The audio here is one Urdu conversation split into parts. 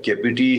KPT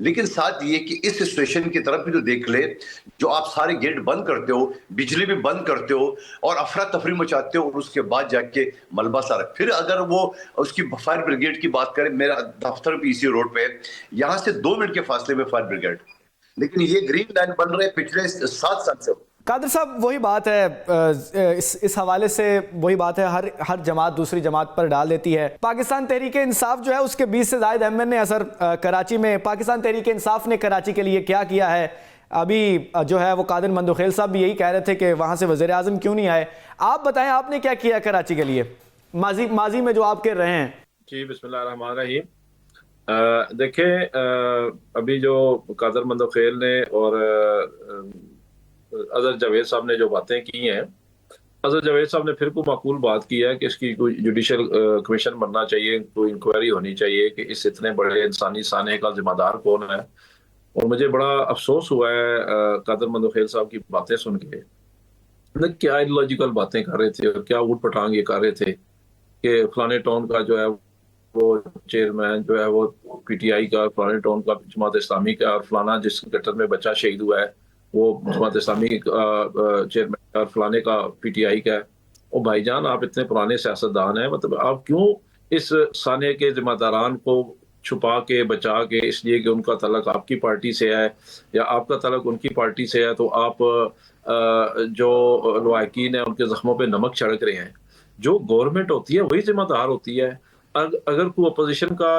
لیکن ساتھ یہ کہ اس سچویشن کی طرف بھی تو دیکھ لے, جو آپ سارے گیٹ بند کرتے ہو, بجلی بھی بند کرتے ہو اور افراتفری مچاتے ہو, اور اس کے بعد جا کے ملبہ سارا. پھر اگر وہ اس کی فائر بریگیڈ کی بات کریں, میرا دفتر بھی اسی روڈ پہ, یہاں سے 2 منٹ کے فاصلے میں فائر بریگیڈ, لیکن یہ گرین لائن بن رہے پچھلے 7 سال سے. قادر صاحب وہی بات ہے, اس حوالے سے وہی بات ہے, ہر جماعت دوسری جماعت پر ڈال دیتی ہے. پاکستان تحریک انصاف جو ہے اس کے 20 سے زائد ایم این اے اثر کراچی میں, پاکستان تحریک انصاف نے کراچی کے لیے کیا کیا ہے؟ ابھی جو ہے وہ قادر مندوخیل صاحب بھی یہی کہہ رہے تھے کہ وہاں سے وزیر اعظم کیوں نہیں آئے. آپ بتائیں آپ نے کیا کیا کراچی کے لیے ماضی میں جو آپ کر رہے ہیں؟ جی بسم اللہ الرحمن الرحیم. دیکھیں ابھی جو قادر مندوخیل نے اور اظہر جاوید صاحب نے جو باتیں کی ہیں, اظہر جاوید صاحب نے پھر کوئی معقول بات کی ہے کہ اس کی کوئی جوڈیشل کمیشن بننا چاہیے, کوئی انکوائری ہونی چاہیے کہ اس اتنے بڑے انسانی سانحے کا ذمہ دار کون ہے. اور مجھے بڑا افسوس ہوا ہے قادر مندوخیل صاحب کی باتیں سن کے, کیا ایڈیولوجیکل باتیں کر رہے تھے اور کیا اوٹ پٹانگ یہ کر رہے تھے کہ فلانے ٹاؤن کا جو ہے وہ چیئرمین جو ہے وہ پی ٹی آئی کا, فلانے ٹاؤن کا جماعت اسلامی کا, اور فلانا جس گٹر میں بچہ شہید ہوا ہے وہ جماعت اسلامی چیئرمین اور فلانے کا پی ٹی آئی کا ہے. اور بھائی جان آپ اتنے پرانے سیاستدان ہیں, مطلب آپ کیوں اس سانحے کے ذمہ داران کو چھپا کے بچا کے, اس لیے کہ ان کا تعلق آپ کی پارٹی سے ہے یا آپ کا تعلق ان کی پارٹی سے ہے, تو آپ جو لواحقین ہیں ان کے زخموں پہ نمک چھڑک رہے ہیں. جو گورنمنٹ ہوتی ہے وہی ذمہ دار ہوتی ہے. اگر کوئی اپوزیشن کا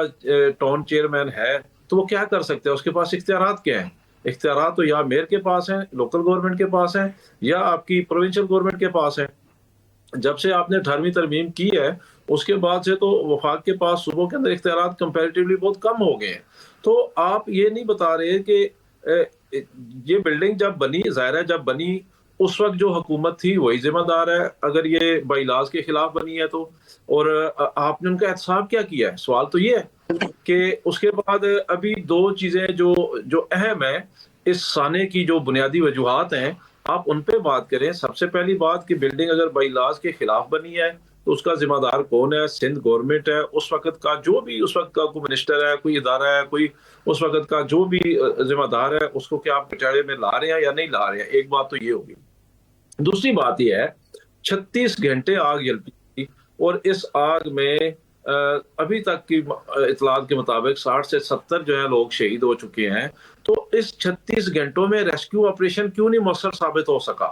ٹاؤن چیئرمین ہے تو وہ کیا کر سکتے ہیں, اس کے پاس اختیارات کیا ہیں؟ اختیارات تو یا میئر کے پاس ہیں, لوکل گورنمنٹ کے پاس ہیں, یا آپ کی پروونشل گورنمنٹ کے پاس ہے. جب سے آپ نے 18ویں ترمیم کی ہے اس کے بعد سے تو وفاق کے پاس صوبوں کے اندر اختیارات کمپیریٹیولی بہت کم ہو گئے ہیں. تو آپ یہ نہیں بتا رہے کہ یہ بلڈنگ جب بنی, ظاہر ہے جب بنی اس وقت جو حکومت تھی وہی ذمہ دار ہے اگر یہ بائی-لاز کے خلاف بنی ہے تو, اور آپ نے ان کا احتساب کیا کیا ہے؟ سوال تو یہ ہے کہ اس کے بعد ابھی 2 چیزیں جو اہم ہیں اس سانحے کی, جو بنیادی وجوہات ہیں, آپ ان پہ بات کریں. سب سے پہلی بات کہ بلڈنگ اگر بائی-لاز کے خلاف بنی ہے تو اس کا ذمہ دار کون ہے؟ سندھ گورنمنٹ ہے. اس وقت کا جو بھی اس وقت کا کوئی منسٹر ہے, کوئی ادارہ ہے, کوئی اس وقت کا جو بھی ذمہ دار ہے, اس کو کیا آپ کچہرے میں لا رہے ہیں یا نہیں لا رہے ہیں؟ ایک بات تو یہ ہوگی. دوسری بات یہ ہے 36 گھنٹے آگ جلتی اور اس آگ میں ابھی تک کی اطلاعات کے مطابق 60 سے 70 جو ہے لوگ شہید ہو چکے ہیں. تو اس 36 گھنٹوں میں ریسکیو آپریشن کیوں نہیں مؤثر ثابت ہو سکا؟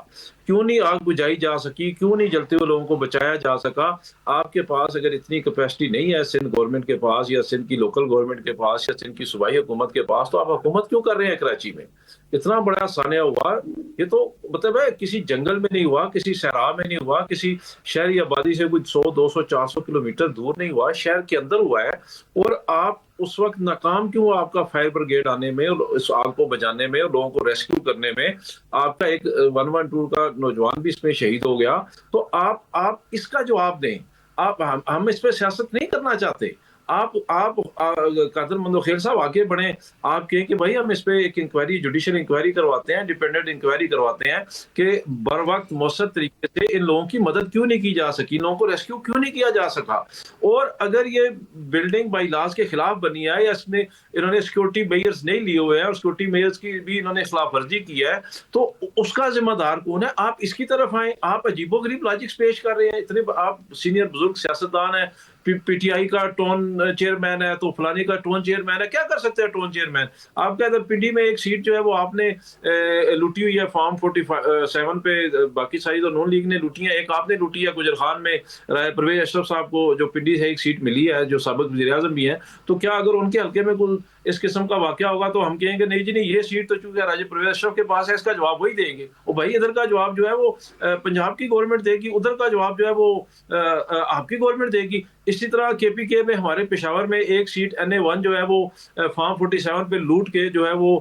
کیوں نہیں آگ بجھائی جا سکی؟ کیوں نہیں جلتے ہوئے لوگوں کو بچایا جا سکا؟ آپ کے پاس اگر اتنی کیپیسٹی نہیں ہے سندھ گورنمنٹ کے پاس یا سندھ کی لوکل گورنمنٹ کے پاس یا سندھ کی صوبائی حکومت کے پاس, تو آپ حکومت کیوں کر رہے ہیں کراچی میں؟ اتنا بڑا سانحہ ہوا, یہ تو مطلب ہے کسی جنگل میں نہیں ہوا, کسی صحرا میں نہیں ہوا, کسی شہری آبادی سے کوئی 100 200 400 کلومیٹر دور نہیں ہوا, شہر کے اندر ہوا ہے. اور آپ اس وقت ناکام کیوں آپ کا فائر بریگیڈ آنے میں اور اس آگ کو بجانے میں اور لوگوں کو ریسکیو کرنے میں؟ آپ کا ایک 112 کا نوجوان بھی اس میں شہید ہو گیا. تو آپ اس کا جواب دیں. ہم اس پہ سیاست نہیں کرنا چاہتے. آپ قادر مندوخیل صاحب آگے بڑھیں, آپ کہیں کہ بھائی ہم اس پہ ایک انکوائری, جوڈیشل انکوائری کرواتے ہیں, ڈیپینڈنٹ انکوائری کرواتے ہیں کہ بر وقت مؤثر طریقے سے ان لوگوں کی مدد کیوں نہیں کی جا سکی, لوگوں کو ریسکیو کیوں نہیں کیا جا سکا. اور اگر یہ بلڈنگ بائی-لاز کے خلاف بنی ہے یا اس میں انہوں نے سیکورٹی میئرز نہیں لیے ہوئے ہیں اور سیکورٹی میئرز کی بھی انہوں نے خلاف ورزی کی ہے, تو اس کا ذمہ دار کون ہے؟ آپ اس کی طرف آئیں. آپ عجیب و غریب لاجکس پیش کر رہے ہیں. اتنے آپ سینئر بزرگ سیاستدان ہیں, پی ٹی آئی کا ٹون چیئرمین ہے تو فلانی کا ٹون چیئرمین ہے. کیا کر سکتے ہیں ٹون چیئرمین؟ آپ کا ادھر پنڈی میں ایک سیٹ جو ہے وہ آپ نے لوٹی ہوئی ہے فارم 47 پہ, باقی ساری تو نون لیگ نے لوٹی ہیں. ایک آپ نے لوٹی ہے گجر خان میں, رائے پرویز اشرف صاحب کو جو پنڈی سے ایک سیٹ ملی ہے جو سابق وزیر اعظم بھی ہیں. تو کیا اگر ان کے حلقے میں کوئی اس قسم کا واقعہ ہوگا تو ہم کہیں گے نہیں جی نہیں, یہ سیٹ تو چونکہ راجہ پرویز اشرف کے پاس ہے, اس کا جواب وہی دیں گے. اور بھائی ادھر کا جواب جو ہے وہ پنجاب کی گورنمنٹ دے گی, ادھر کا جواب جو ہے وہ آپ کی گورنمنٹ دے گی. اسی طرح کے پی کے میں ہمارے پشاور میں ایک سیٹ NA1 جو ہے وہ فارم 47 پہ لوٹ کے جو ہے وہ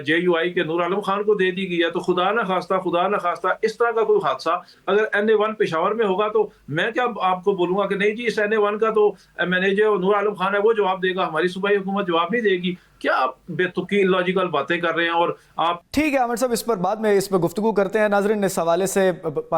JUI کے نور عالم خان کو دے دی گئی ہے. تو خدا نہ خواستہ اس طرح کا کوئی حادثہ اگر NA1 پشاور میں ہوگا تو میں کیا آپ کو بولوں گا کہ نہیں جی اس NA1 کا تو مینیجر نور عالم خان ہے, وہ جواب دے گا, ہماری صوبائی حکومت جواب نہیں دے گی. کیا آپ بے تکی لاجیکل باتیں کر رہے ہیں؟ اور آپ ٹھیک ہے عامر صاحب, اس پر بعد میں اس پہ گفتگو کرتے ہیں. ناظرین, اس حوالے سے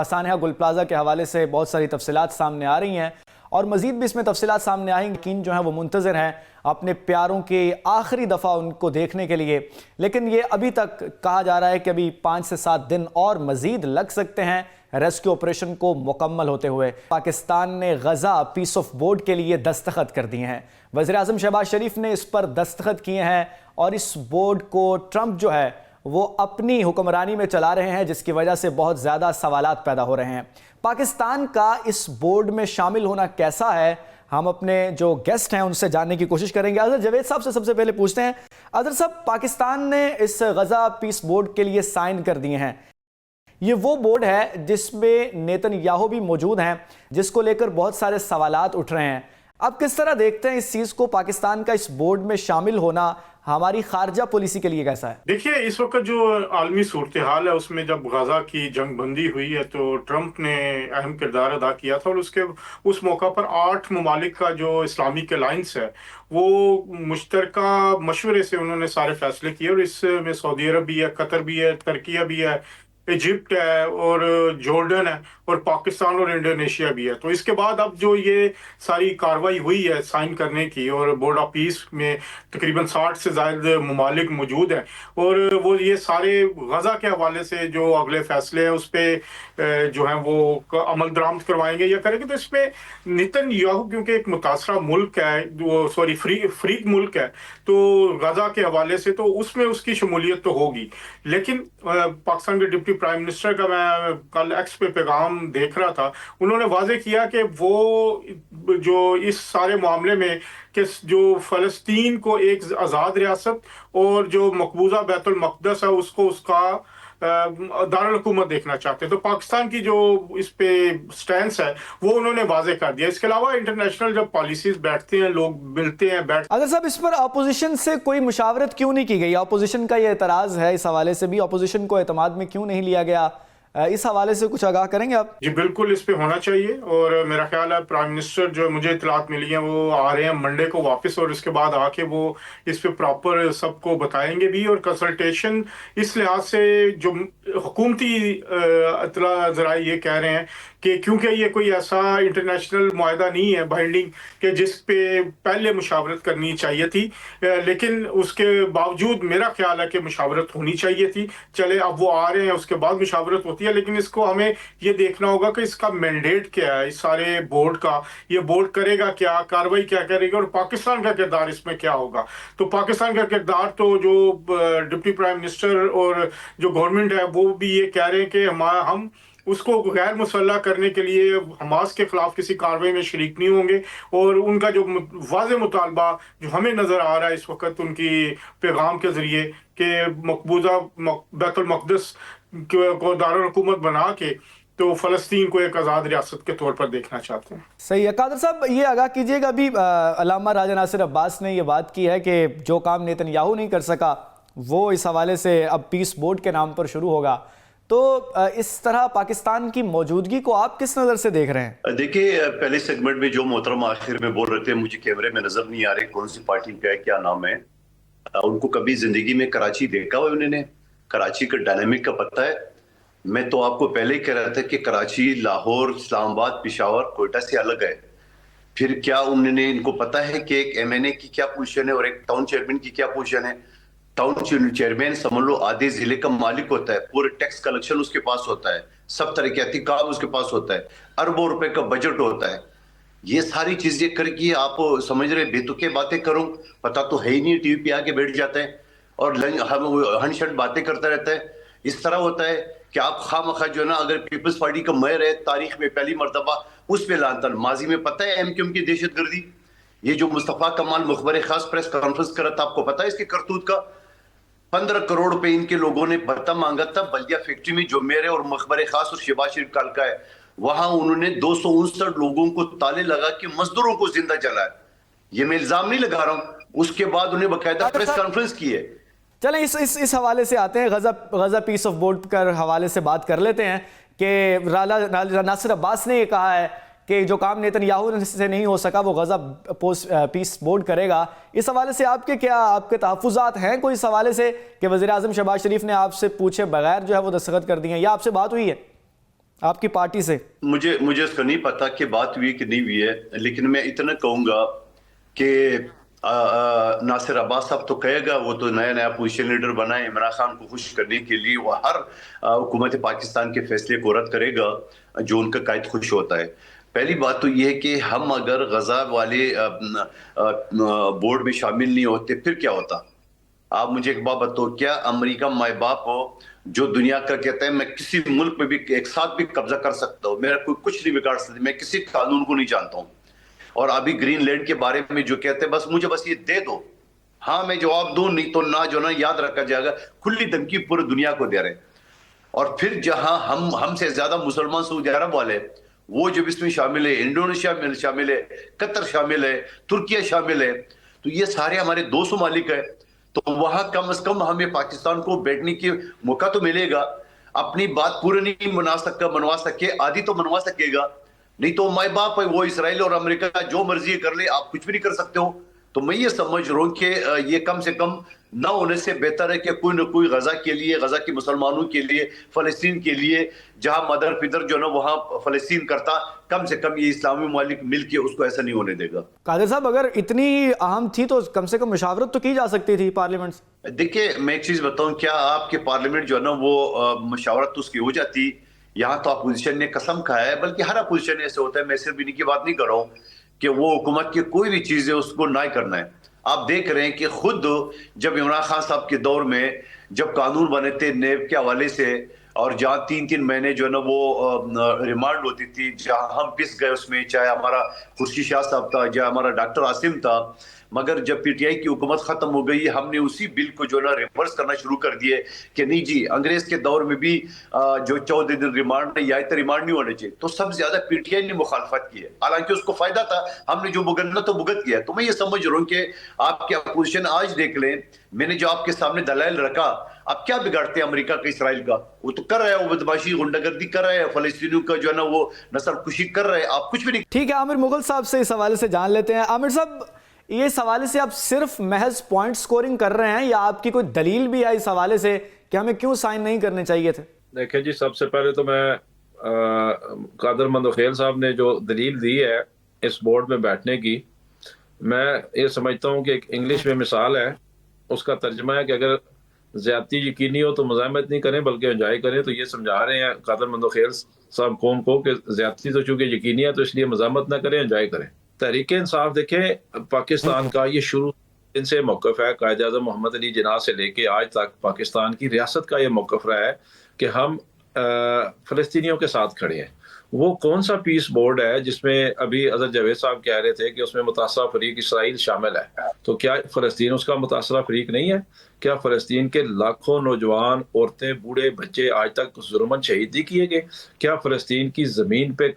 سانحہ گل پلازا کے حوالے سے بہت ساری تفصیلات سامنے آ رہی ہیں اور مزید بھی اس میں تفصیلات سامنے آئیں گی. یقین جو ہیں وہ منتظر ہیں اپنے پیاروں کے آخری دفعہ ان کو دیکھنے کے لیے، لیکن یہ ابھی تک کہا جا رہا ہے کہ ابھی 5 سے 7 دن اور مزید لگ سکتے ہیں ریسکیو آپریشن کو مکمل ہوتے ہوئے۔ پاکستان نے غزہ پیس آف بورڈ کے لیے دستخط کر دیے ہیں، وزیر اعظم شہباز شریف نے اس پر دستخط کیے ہیں، اور اس بورڈ کو ٹرمپ جو ہے وہ اپنی حکمرانی میں چلا رہے ہیں، جس کی وجہ سے بہت زیادہ سوالات پیدا ہو رہے ہیں۔ پاکستان کا اس بورڈ میں شامل ہونا کیسا ہے، ہم اپنے جو گیسٹ ہیں ان سے جاننے کی کوشش کریں گے۔ اظہر جاوید صاحب سے سب سے پہلے پوچھتے ہیں، اظہر صاحب، پاکستان نے اس غزہ پیس بورڈ کے لیے سائن کر دیے ہیں، یہ وہ بورڈ ہے جس میں نیتن یاہو بھی موجود ہیں، جس کو لے کر بہت سارے سوالات اٹھ رہے ہیں۔ اب کس طرح دیکھتے ہیں اس چیز کو، پاکستان کا اس بورڈ میں شامل ہونا ہماری خارجہ پالیسی کے لیے کیسا ہے؟ دیکھیے، اس وقت جو عالمی صورتحال ہے اس میں جب غزہ کی جنگ بندی ہوئی ہے تو ٹرمپ نے اہم کردار ادا کیا تھا، اور اس موقع پر 8 ممالک کا جو اسلامک الائنس ہے وہ مشترکہ مشورے سے انہوں نے سارے فیصلے کیے، اور اس میں سعودی عرب بھی ہے، قطر بھی ہے، ترکیہ بھی ہے، ایجپٹ ہے، اور جارڈن ہے، اور پاکستان اور انڈونیشیا بھی ہے۔ تو اس کے بعد اب جو یہ ساری کاروائی ہوئی ہے سائن کرنے کی، اور بورڈ آف پیس میں تقریباً 60 سے زائد ممالک موجود ہیں، اور وہ یہ سارے غزہ کے حوالے سے جو اگلے فیصلے ہیں اس پہ جو ہیں وہ عمل درآمد کروائیں گے یا کریں گے۔ تو اس پہ نیتن یاہو کیونکہ ایک متاثرہ ملک ہے، فریق ملک ہے، تو غزہ کے حوالے سے تو اس میں اس کی شمولیت تو ہوگی، لیکن پاکستان کے ڈپٹی پرائم منسٹر کا میں کل ایکس پہ پیغام دیکھ رہا تھا، انہوں نے واضح کیا کہ وہ جو اس سارے معاملے میں کہ جو فلسطین کو ایک آزاد ریاست اور جو مقبوضہ بیت المقدس ہے اس کو اس کا دارالحکومت دیکھنا چاہتے ہیں۔ تو پاکستان کی جو اس پہ سٹینس ہے وہ انہوں نے واضح کر دیا۔ اس کے علاوہ انٹرنیشنل جب پالیسیز بیٹھتے ہیں، لوگ ملتے ہیں، اگر صاحب اس پر اپوزیشن سے کوئی مشاورت کیوں نہیں کی گئی؟ اپوزیشن کا یہ اعتراض ہے، اس حوالے سے بھی اپوزیشن کو اعتماد میں کیوں نہیں لیا گیا؟ اس حوالے سے کچھ آگاہ کریں گے آپ؟ جی بالکل، اس پہ ہونا چاہیے، اور میرا خیال ہے پرائم منسٹر جو مجھے اطلاعات ملی ہیں وہ آ رہے ہیں منڈے کو واپس، اور اس کے بعد آ کے وہ اس پہ پراپر سب کو بتائیں گے بھی، اور کنسلٹیشن اس لحاظ سے جو حکومتی اطلاع ذرائع یہ کہہ رہے ہیں کہ کیونکہ یہ کوئی ایسا انٹرنیشنل معاہدہ نہیں ہے بائنڈنگ کہ جس پہ پہلے مشاورت کرنی چاہیے تھی، لیکن اس کے باوجود میرا خیال ہے کہ مشاورت ہونی چاہیے تھی۔ چلے اب وہ آ رہے ہیں، اس کے بعد مشاورت ہوتی ہے، لیکن اس کو ہمیں یہ دیکھنا ہوگا کہ اس کا مینڈیٹ کیا ہے، اس سارے بورڈ کا، یہ بورڈ کرے گا کیا، کاروائی کیا کرے گا، اور پاکستان کا کردار اس میں کیا ہوگا۔ تو پاکستان کا کردار تو جو ڈپٹی پرائم منسٹر اور جو گورنمنٹ ہے وہ بھی یہ کہہ رہے ہیں کہ ہم اس کو غیر مسلح کرنے کے لیے حماس کے خلاف کسی کارروائی میں شریک نہیں ہوں گے، اور ان کا جو واضح مطالبہ جو ہمیں نظر آ رہا ہے اس وقت ان کی پیغام کے ذریعے کہ مقبوضہ بیت المقدس کو دارالحکومت بنا کے تو فلسطین کو ایک آزاد ریاست کے طور پر دیکھنا چاہتے ہیں۔ صحیح ہے۔ قادر صاحب یہ آگاہ کیجئے گا، ابھی علامہ راجہ ناصر عباس نے یہ بات کی ہے کہ جو کام نیتن یاہو نہیں کر سکا وہ اس حوالے سے اب پیس بورڈ کے نام پر شروع ہوگا، تو اس طرح پاکستان کی موجودگی کو آپ کس نظر سے دیکھ رہے ہیں؟ دیکھیے، پہلے سیگمنٹ میں جو محترم آخر میں بول رہے تھے، مجھے کیمرے میں نظر نہیں آ رہے کون سی پارٹی کا ہے، کیا نام ہے، ان کو کبھی زندگی میں کراچی دیکھا ہوا انہوں نے؟ کراچی کا ڈائنامک کا پتہ ہے؟ میں تو آپ کو پہلے ہی کہہ رہا تھا کہ کراچی لاہور، اسلام آباد، پشاور، کوئٹہ سے الگ ہے۔ پھر کیا ان کو پتہ ہے کہ ایک ایم این اے کی کیا پوزیشن ہے اور ایک ٹاؤن چیئرمین کی کیا پوزیشن ہے؟ ٹاؤن چیئرمین سمجھ لو آدھے ضلع کا مالک ہوتا ہے، پورے ٹیکس کلیکشن اس کے پاس ہوتا ہے، سب ترقیاتی کام اس کے پاس ہوتا ہے، اربوں روپے کا بجٹ ہوتا ہے۔ یہ ساری چیزیں کر کے آپ سمجھ رہے بے تکے باتیں کروں، پتہ تو ہے ہی نہیں، ٹی وی پہ آ کے بیٹھ جاتا ہے اور ہن شٹ باتیں کرتا رہتا ہے۔ اس طرح ہوتا ہے کہ آپ خواہ مخواہ جو ہے نا، اگر پیپلز پارٹی کا میئر ہے تاریخ میں پہلی مرتبہ، اس پہ لانتن، ماضی میں پتہ ہے ایم کیو ایم کی دہشت گردی، یہ جو مصطفیٰ کمال مخبر خاص پریس کانفرنس کرا تھا، آپ کو پتہ ہے اس کے کرتوت کا؟ 15 کروڑ روپے ان کے لوگوں نے بھتہ مانگا تھا بلدیہ فیکٹری میں جو میئر ہے اور مخبر خاص اور شہباز شریف کا حلقہ ہے، وہاں انہوں نے 259 لوگوں کو تالے لگا کے مزدوروں کو زندہ جلایا۔ یہ میں الزام نہیں لگا رہا ہوں، اس کے بعد انہیں باقاعدہ پریس کانفرنس کی ہے۔ چلیں اس حوالے سے آتے ہیں، غزہ پیس آف بورڈ کے حوالے سے بات کر لیتے ہیں کہ ناصر عباس نے یہ کہا ہے کہ جو کام نیتن یاہو سے نہیں ہو سکا وہ غزہ پیس بورڈ کرے گا۔ اس حوالے سے آپ کے تحفظات ہیں کوئی اس حوالے سے کہ وزیر اعظم شہباز شریف نے آپ سے پوچھے بغیر جو ہے وہ دستخط کر دیے ہیں، یا آپ سے بات ہوئی ہے آپ کی پارٹی سے؟ مجھے اس کا نہیں پتا کہ بات ہوئی کہ نہیں ہوئی ہے، لیکن میں اتنا کہوں گا کہ ناصر عباس صاحب تو کہے گا، وہ تو نیا پوزیشن لیڈر بنا ہے عمران خان کو خوش کرنے کے لیے، وہ ہر حکومت پاکستان کے فیصلے کو رد کرے گا جو ان کا قائد خوش ہوتا ہے۔ پہلی بات تو یہ ہے کہ ہم اگر غزہ والے بورڈ میں شامل نہیں ہوتے پھر کیا ہوتا؟ آپ مجھے ایک بات بتاؤ، کیا امریکہ مائی باپ ہو جو دنیا کا کہتا ہے میں کسی ملک میں بھی ایک ساتھ بھی قبضہ کر سکتا ہوں، میرا کوئی کچھ نہیں بگاڑ سکتا، میں کسی قانون کو نہیں جانتا ہوں، اور ابھی گرین لینڈ کے بارے میں جو کہتے ہیں بس مجھے بس یہ دے دو، ہاں میں جواب دوں، نہیں تو نہ جو نا یاد رکھا جائے گا، کھلی دھمکی پوری دنیا کو دے رہے ہیں۔ اور پھر جہاں ہم سے زیادہ مسلمان سعودی عرب والے وہ جو اس میں شامل ہے، انڈونیشیا میں شامل ہے، قطر شامل ہے، ترکیہ شامل ہے، تو یہ سارے ہمارے دوست ممالک ہیں، تو وہاں کم از کم ہمیں پاکستان کو بیٹھنے کی موقع تو ملے گا، اپنی بات پورا نہیں منوا سکے آدھی تو منوا سکے گا، نہیں تو مائی باپ ہے وہ اسرائیل اور امریکہ جو مرضی کر لے، آپ کچھ بھی نہیں کر سکتے ہو۔ تو میں یہ سمجھ رہا ہوں کہ یہ کم سے کم نہ ہونے سے بہتر ہے کہ کوئی نہ کوئی غزہ کے لیے، غزہ کے مسلمانوں کے لیے، فلسطین کے لیے، جہاں مدر پدر جو نا وہاں فلسطین کرتا، کم سے کم یہ اسلامی ممالک مل کے اس کو ایسا نہیں ہونے دے گا۔ قادر صاحب اگر اتنی اہم تھی تو کم سے کم مشاورت تو کی جا سکتی تھی پارلیمنٹ سے۔ دیکھیں میں ایک چیز بتاؤں، کیا آپ کے پارلیمنٹ جو ہے نا وہ مشاورت تو اس کی ہو جاتی؟ یہاں تو اپوزیشن نے قسم کھایا ہے، بلکہ ہر اپوزیشن ایسے ہوتا ہے، میں صرف انہیں کی بات نہیں کر رہا ہوں کہ وہ حکومت کی کوئی بھی چیز ہے اس کو نہ کرنا ہے۔ آپ دیکھ رہے ہیں کہ خود جب عمران خان صاحب کے دور میں جب قانون بنے تھے نیب کے حوالے سے، اور جہاں 3 مہینے جو ہے نا وہ ریمانڈ ہوتی تھی، جہاں ہم پس گئے اس میں، چاہے ہمارا خورشید شاہ صاحب تھا، چاہے ہمارا ڈاکٹر عاصم تھا، مگر جب پی ٹی آئی کی حکومت ختم ہو گئی ہم نے اسی بل کو جو ہے نا ریورس کرنا شروع کر دیے کہ نہیں جی انگریز کے دور میں بھی جو 14 دن ریمانڈ یا اتنا ریمانڈ نہیں ہونے چاہیے، تو سب زیادہ پی ٹی آئی نے مخالفت کی ہے، حالانکہ اس کو فائدہ تھا، ہم نے جو بھگتنا تو بھگت گیا۔ تو میں یہ سمجھ رہا ہوں کہ آپ کی اپوزیشن آج دیکھ لیں، میں نے جو آپ کے سامنے دلائل رکھا، اب کیا بگاڑتے ہیں امریکہ کا اسرائیل کا؟ وہ تو کر رہے ہیں، وہ بدماشی غنڈہ گردی کر رہے ہیں، فلسطینیوں کا جو ہے نا وہ نسل کشی کر رہے ہیں، آپ کچھ بھی نہیں۔ ٹھیک ہے، عامر مغل صاحب سے اس حوالے سے جان لیتے ہیں۔ عامر صاحب یہ اس حوالے سے آپ صرف محض پوائنٹ سکورنگ کر رہے ہیں یا آپ کی کوئی دلیل بھی ہے اس حوالے سے کہ ہمیں کیوں سائن نہیں کرنے چاہیے تھے؟ دیکھیں جی، سب سے پہلے تو میں قادر مندوخیل صاحب نے جو دلیل دی ہے اس بورڈ میں بیٹھنے کی، میں یہ سمجھتا ہوں کہ ایک انگلش میں مثال ہے، اس کا ترجمہ ہے کہ اگر زیادتی یقینی ہو تو مزاحمت نہیں کریں بلکہ انجوائے کریں۔ تو یہ سمجھا رہے ہیں قادر مندوخیل صاحب قوم کو کہ زیادتی تو چونکہ یقینی ہے تو اس لیے مزاحمت نہ کریں، انجوائے کریں۔ تحریک انصاف دیکھیں پاکستان کا یہ شروع دن سے موقف ہے، قائد اعظم محمد علی جناح سے لے کے آج تک پاکستان کی ریاست کا یہ موقف رہا ہے کہ ہم فلسطینیوں کے ساتھ کھڑے ہیں۔ وہ کون سا پیس بورڈ ہے جس میں ابھی اظہر جاوید صاحب کہہ رہے تھے کہ اس میں متاثرہ فریق اسرائیل شامل ہے، تو کیا فلسطین اس کا متاثرہ فریق نہیں ہے؟ کیا فلسطین کے لاکھوں نوجوان، عورتیں، بوڑھے، بچے آج تک ظلماً شہید نہیں کیے گئے؟ کیا فلسطین کی زمین پہ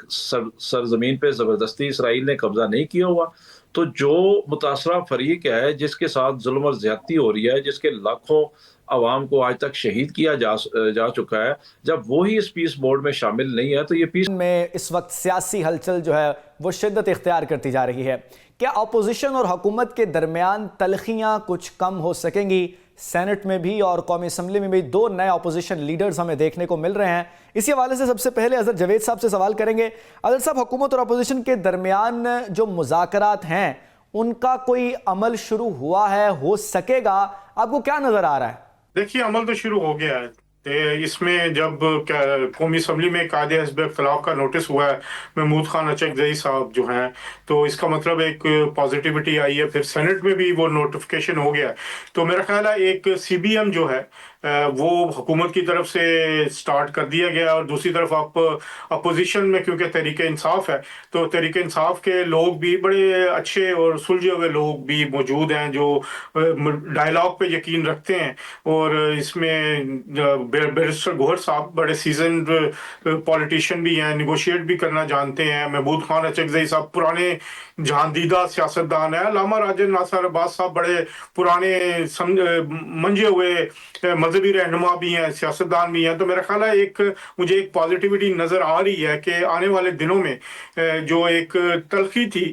سرزمین پہ زبردستی اسرائیل نے قبضہ نہیں کیا ہوا؟ تو جو متاثرہ فریق ہے جس کے ساتھ ظلم اور زیادتی ہو رہی ہے، جس کے لاکھوں عوام کو آج تک شہید کیا جا چکا ہے، جب وہی اس پیس بورڈ میں شامل نہیں ہے تو یہ پیس میں اس وقت سیاسی ہلچل جو ہے وہ شدت اختیار کرتی جا رہی ہے۔ کیا اپوزیشن اور حکومت کے درمیان تلخیاں کچھ کم ہو سکیں گی؟ سینٹ میں بھی اور قومی اسمبلی میں بھی 2 نئے اپوزیشن لیڈرز ہمیں دیکھنے کو مل رہے ہیں۔ اسی حوالے سے سب سے پہلے اظہر جاوید صاحب سے سوال کریں گے۔ اظہر صاحب، حکومت اور اپوزیشن کے درمیان جو مذاکرات ہیں ان کا کوئی عمل شروع ہوا ہے، ہو سکے گا؟ آپ کو کیا نظر آ رہا ہے؟ دیکھیے عمل تو شروع ہو گیا ہے، اس میں جب قومی اسمبلی میں قائد حزب اختلاف کا نوٹس ہوا ہے محمود خان اچکزئی صاحب جو ہیں، تو اس کا مطلب ایک پازیٹیوٹی آئی ہے۔ پھر سینٹ میں بھی وہ نوٹیفیکیشن ہو گیا، تو میرا خیال ہے ایک سی بی ایم جو ہے وہ حکومت کی طرف سے سٹارٹ کر دیا گیا، اور دوسری طرف آپ اپوزیشن میں کیونکہ تحریک انصاف ہے تو تحریک انصاف کے لوگ بھی بڑے اچھے اور سلجھے ہوئے لوگ بھی موجود ہیں جو ڈائلاگ پہ یقین رکھتے ہیں، اور اس میں بیرسٹر گوہر صاحب بڑے سیزنڈ پولیٹیشین بھی ہیں، نیگوشیٹ بھی کرنا جانتے ہیں۔ محمود خان اچکزئی صاحب پرانے جہاندیدہ سیاستدان ہیں۔ علامہ راجر ناصر عباس صاحب بڑے پرانے منجے ہوئے مذہبی رہنما بھی ہیں، سیاستدان بھی ہیں۔ تو میرا خیال ہے مجھے ایک پازیٹیوٹی نظر آ رہی ہے کہ آنے والے دنوں میں جو ایک تلخی تھی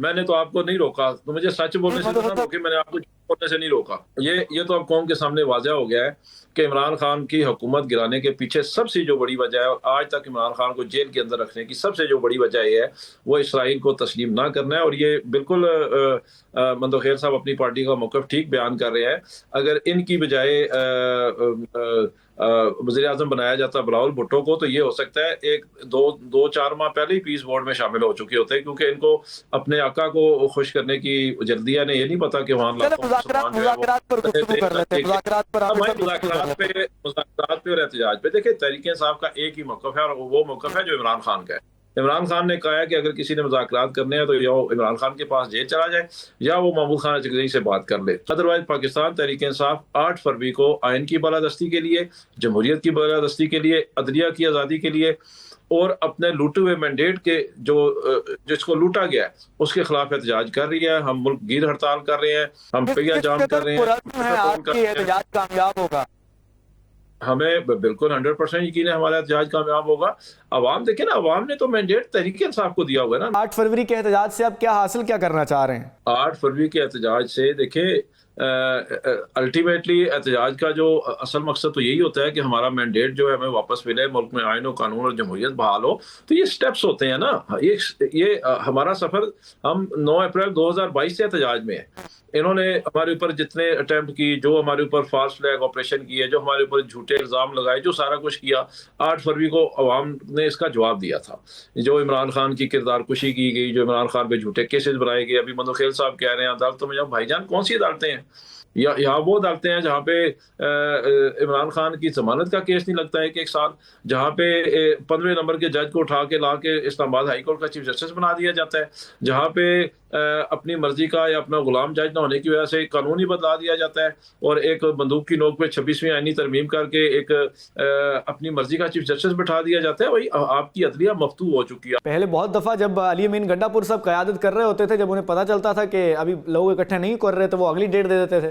میں نے تو آپ کو نہیں روکا، تو مجھے سچ بولنے سے نہ روکے، میں نے آپ کو جھوٹ بولنے سے نہیں روکا۔ یہ تو اب قوم کے سامنے واضح ہو گیا ہے کہ عمران خان کی حکومت گرانے کے پیچھے سب سے جو بڑی وجہ ہے، اور آج تک عمران خان کو جیل کے اندر رکھنے کی سب سے جو بڑی وجہ یہ ہے وہ اسرائیل کو تسلیم نہ کرنا ہے۔ اور یہ بالکل مندوخیل صاحب اپنی پارٹی کا موقف ٹھیک بیان کر رہے ہیں۔ اگر ان کی بجائے وزیر اعظم بنایا جاتا بلاول بھٹو کو، تو یہ ہو سکتا ہے ایک دو چار ماہ پہلے ہی پیس بورڈ میں شامل ہو چکے ہوتے ہیں، کیونکہ ان کو اپنے آقا کو خوش کرنے کی جلدی ہے، یہ نہیں پتا کہ وہاں مذاکرات پر گفتگو کر لیتے ہیں، مذاکرات پر مذاکرات پہ اور احتجاج پہ۔ دیکھیں تحریک انصاف کا ایک ہی موقف ہے، اور وہ موقف ہے جو عمران خان کا ہے۔ عمران خان نے کہا ہے کہ اگر کسی نے مذاکرات کرنے ہیں تو یا وہ عمران خان کے پاس جیل چلا جائے یا وہ محمود خان اچکزئی سے بات کر لے۔ ادروائز پاکستان تحریک انصاف 8 فروری کو آئین کی بالادستی کے لیے، جمہوریت کی بالادستی کے لیے، عدلیہ کی آزادی کے لیے اور اپنے لوٹے ہوئے مینڈیٹ کے جس کو لوٹا گیا ہے اس کے خلاف احتجاج کر رہی ہے۔ ہم ملک گیر ہڑتال کر رہے ہیں، ہم پہیا جام کر رہے ہیں۔ آپ کی احتجاج کامیاب ہوگا؟ ہمیں بالکل 100% یقین ہے ہمارا احتجاج کامیاب ہوگا۔ عوام دیکھیں نا، عوام نے تو مینڈیٹ تحریک انصاف کو دیا ہوا ہے نا۔ 8 فروری کے احتجاج سے آپ کیا حاصل کیا کرنا چاہ رہے ہیں؟ 8 فروری کے احتجاج سے دیکھیں الٹیمیٹلی احتجاج کا جو اصل مقصد تو یہی ہوتا ہے کہ ہمارا مینڈیٹ جو ہے ہمیں واپس ملے، ملک میں آئین و قانون اور جمہوریت بحال ہو۔ تو یہ سٹیپس ہوتے ہیں نا، یہ ہمارا سفر ہم 9 اپریل 2022 سے احتجاج میں ہے۔ انہوں نے ہمارے اوپر جتنے اٹیمپٹ کی، جو ہمارے اوپر فالس فلیگ آپریشن کیے، جو ہمارے اوپر جھوٹے الزام لگائے، جو سارا کچھ کیا، 8 فروری کو عوام نے اس کا جواب دیا تھا۔ جو عمران خان کی کردار کشی کی گئی، جو عمران خان پہ جھوٹے کیسز بنائے گئے، ابھی مندوخیل صاحب کہہ رہے ہیں عدالتوں میں جاؤ۔ بھائی جان کون سی عدالتیں ہیں؟ یہاں وہ عدالتیں ہیں جہاں پہ عمران خان کی ضمانت کا کیس نہیں لگتا ہے کہ 1 سال، جہاں پہ 15 نمبر کے جج کو اٹھا کے لا کے اسلام آباد ہائی کورٹ کا چیف جسٹس بنا دیا جاتا ہے، جہاں پہ اپنی مرضی کا یا اپنا غلام جج نہ ہونے کی وجہ سے قانون ہی بدلا دیا جاتا ہے، اور ایک بندوق کی نوک پہ 26ویں آئینی ترمیم کر کے ایک اپنی مرضی کا چیف جسٹس بٹھا دیا جاتا ہے۔ وہی آپ کی عدلیہ مفتوح ہو چکی ہے۔ پہلے بہت دفعہ جب علی امین گنڈا پور صاحب قیادت کر رہے ہوتے تھے، جب انہیں پتہ چلتا تھا کہ ابھی لوگ اکٹھے نہیں کر رہے تو وہ اگلی ڈیٹ دے دیتے تھے۔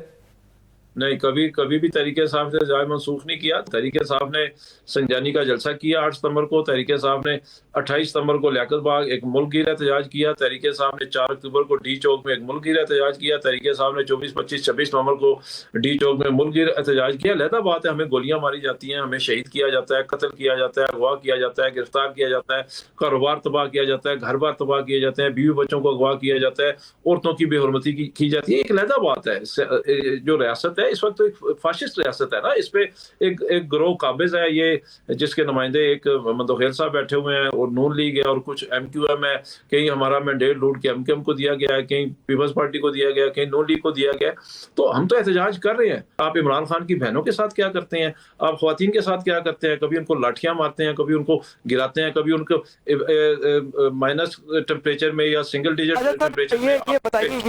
نہیں، کبھی بھی تحریک انصاف نے جائے منسوخ نہیں کیا۔ تحریک انصاف نے سنجانی کا جلسہ کیا 8 ستمبر کو، تحریک انصاف نے 28 ستمبر کو لیاقت باغ ایک ملک گیر احتجاج کیا، تحریک انصاف نے 4 اکتوبر کو ڈی چوک میں ایک ملک گیر احتجاج کیا، تحریک انصاف نے 24، 25، 26 نومبر کو ڈی چوک میں ملک گیر احتجاج کیا۔ علیحدہ بات ہے ہمیں گولیاں ماری جاتی ہیں، ہمیں شہید کیا جاتا ہے، قتل کیا جاتا ہے، اغوا کیا جاتا ہے، گرفتار کیا جاتا ہے، کاروبار تباہ کیا جاتا ہے، گھر بار تباہ کیے جاتے ہیں، بیوی بچوں کو اغوا کیا جاتا ہے، عورتوں کی بے حرمتی کی جاتی ہے۔ ایک علیحدہ بات ہے۔ جو ریاست ہے اس وقت فاشسٹ ریاست ہے نا، اس پہ ایک گروہ قابض ہے، یہ جس کے نمائندے ایک مندوخیل صاحب بیٹھے ہوئے ہیں، اور نون لیگ ہے، اور کچھ ایم کیو ایم ہے۔ کہیں ہمارا مینڈیٹ لوٹ کے ایم کیو ایم کو دیا گیا ہے، کہیں پیپلز پارٹی کو دیا گیا ہے، کہیں نون لیگ کو دیا گیا ہے۔ تو ہم تو احتجاج کر رہے ہیں۔ آپ عمران خان کی بہنوں کے ساتھ کیا کرتے ہیں، آپ خواتین کے ساتھ کیا کرتے ہیں؟ کبھی ان کو لاٹھیاں مارتے ہیں، کبھی ان کو گراتے ہیں، کبھی ان کو مائنس ٹیمپریچر میں یا سنگل ڈیجٹ ٹیمپریچر میں یہ بتائیے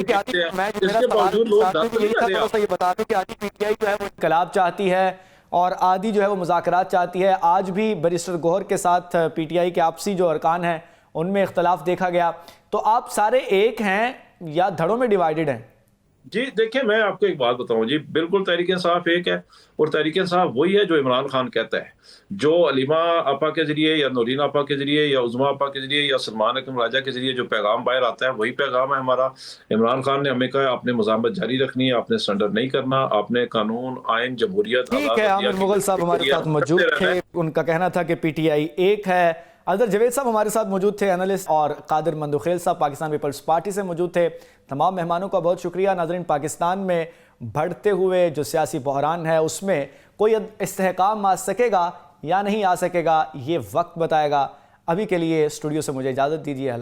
کہ اس کے باوجود لوگ یہ بتا دیں کہ آدھی پی ٹی آئی جو ہے وہ انقلاب چاہتی ہے اور آدھی جو ہے وہ مذاکرات چاہتی ہے۔ آج بھی بیرسٹر گوہر کے ساتھ پی ٹی آئی کے آپسی جو ارکان ہیں ان میں اختلاف دیکھا گیا۔ تو آپ سارے ایک ہیں یا دھڑوں میں ڈیوائیڈڈ ہیں؟ جی دیکھیں، میں آپ کو ایک بات بتاؤں جی، بالکل تحریک انصاف ایک ہے، اور تحریک انصاف وہی ہے جو عمران خان کہتا ہے۔ جو علیمہ آپا کے ذریعے یا نورین آپا کے ذریعے یا عظمیٰ آپا کے ذریعے یا سلمان اکرم راجہ کے ذریعے جو پیغام باہر آتا ہے وہی پیغام ہے ہمارا۔ عمران خان نے ہمیں کہا آپ نے مزاحمت جاری رکھنی ہے، آپ نے سرنڈر نہیں کرنا، آپ نے قانون، آئین، جمہوریت۔ ٹھیک ہے، عامر مغل صاحب ہمارے ساتھ موجود تھے، ان کا کہنا تھا کہ پی ٹی آئی ایک ہے۔ اظہر جاوید صاحب ہمارے ساتھ موجود تھے، انالسٹ، اور قادر مندوخیل صاحب پاکستان پیپلز پارٹی سے موجود تھے۔ تمام مہمانوں کا بہت شکریہ۔ ناظرین، پاکستان میں بڑھتے ہوئے جو سیاسی بحران ہے اس میں کوئی استحکام آ سکے گا یا نہیں آ سکے گا، یہ وقت بتائے گا۔ ابھی کے لیے اسٹوڈیو سے مجھے اجازت دیجیے۔